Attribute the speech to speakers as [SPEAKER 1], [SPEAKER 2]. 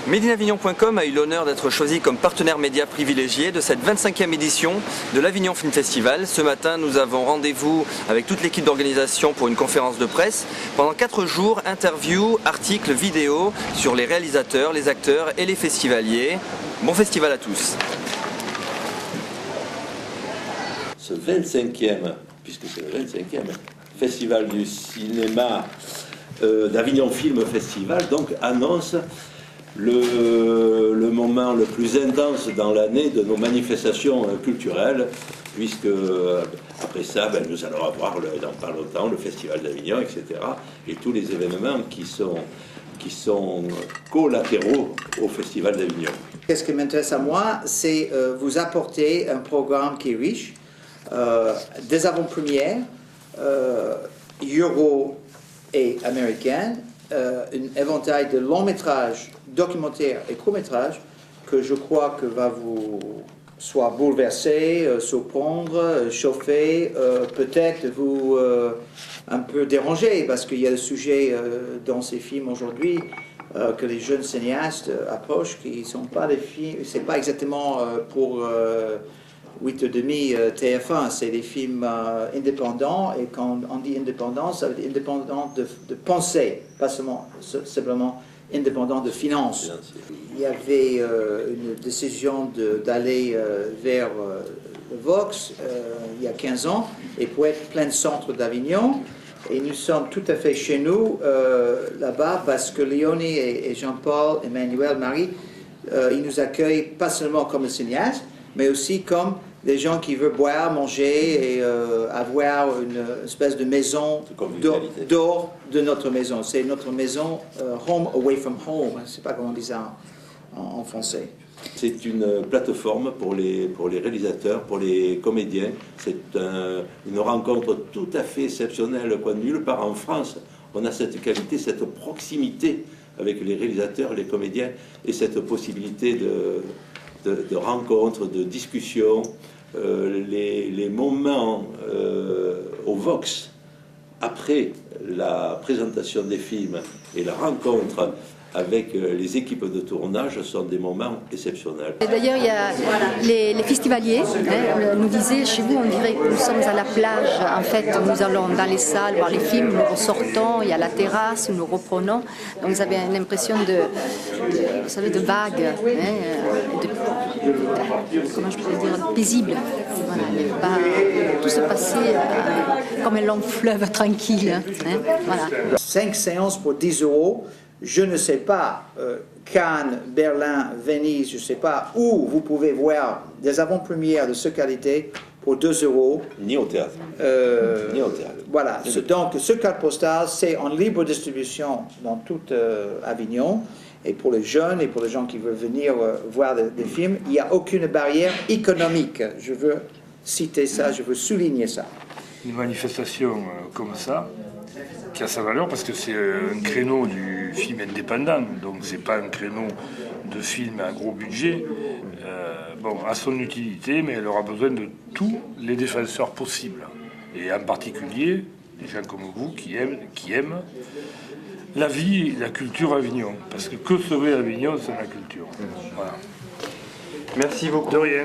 [SPEAKER 1] Made-in-Avignon.com a eu l'honneur d'être choisi comme partenaire média privilégié de cette 25e édition de l'Avignon Film Festival. Ce matin, nous avons rendez-vous avec toute l'équipe d'organisation pour une conférence de presse. Pendant 4 jours, interviews, articles, vidéos sur les réalisateurs, les acteurs et les festivaliers. Bon festival à tous.
[SPEAKER 2] Ce 25e, puisque c'est le 25e festival du cinéma d'Avignon Film Festival, donc annonce le moment le plus intense dans l'année de nos manifestations culturelles, puisque après ça, nous allons avoir dans pas longtemps le Festival d'Avignon, etc. et tous les événements qui sont collatéraux au Festival d'Avignon.
[SPEAKER 3] Ce qui m'intéresse à moi, c'est vous apporter un programme qui est riche, des avant-premières euro et américaines, un éventail de longs métrages, documentaires et courts métrages que je crois que va vous soit bouleverser, surprendre, chauffer, peut-être vous un peu déranger, parce qu'il y a des sujets dans ces films aujourd'hui que les jeunes cinéastes approchent qui ne sont pas des films, c'est pas exactement pour 8h30 TF1, c'est des films indépendants, et quand on dit indépendant, ça veut dire indépendant de pensée, pas simplement indépendant de finances. Il y avait une décision d'aller vers le Vox il y a 15 ans, et pour être plein centre d'Avignon, et nous sommes tout à fait chez nous là-bas, parce que Léonie et Jean-Paul, Emmanuel, Marie, ils nous accueillent pas seulement comme cinéastes, mais aussi comme des gens qui veulent boire, manger et avoir une espèce de maison d'or de notre maison. C'est notre maison home away from home. Je ne sais pas comment on dit ça en français.
[SPEAKER 2] C'est une plateforme pour les réalisateurs, pour les comédiens. C'est une rencontre tout à fait exceptionnelle. Nulle part en France, on a cette qualité, cette proximité avec les réalisateurs, les comédiens, et cette possibilité de rencontres, de discussions. Les moments au Vox, après la présentation des films et la rencontre avec les équipes de tournage, sont des moments exceptionnels.
[SPEAKER 4] D'ailleurs, il y a les festivaliers nous disaient, chez vous, on dirait que nous sommes à la plage. En fait, nous allons dans les salles voir les films, nous ressortons, il y a la terrasse, nous reprenons. Donc, vous avez une impression vous savez, de vagues, comment je pourrais dire, paisible. Voilà, tout se passait comme un long fleuve tranquille. Voilà.
[SPEAKER 3] 5 séances pour 10 €. Je ne sais pas, Cannes, Berlin, Venise, je ne sais pas où vous pouvez voir des avant-premières de cette qualité pour 2 €.
[SPEAKER 2] Ni au théâtre. Ni au théâtre.
[SPEAKER 3] Voilà. Donc, ce carte postale, c'est en libre distribution dans toute Avignon. Et pour les jeunes et pour les gens qui veulent venir voir des films, il n'y a aucune barrière économique. Je veux citer ça, je veux souligner ça.
[SPEAKER 5] Une manifestation comme ça, qui a sa valeur parce que c'est un créneau du film indépendant, donc c'est pas un créneau de film à gros budget. Bon, à son utilité, mais elle aura besoin de tous les défenseurs possibles, et en particulier des gens comme vous qui aiment la vie et la culture à Avignon, parce que serait Avignon sans la culture? Voilà.
[SPEAKER 1] Merci beaucoup.
[SPEAKER 5] De rien.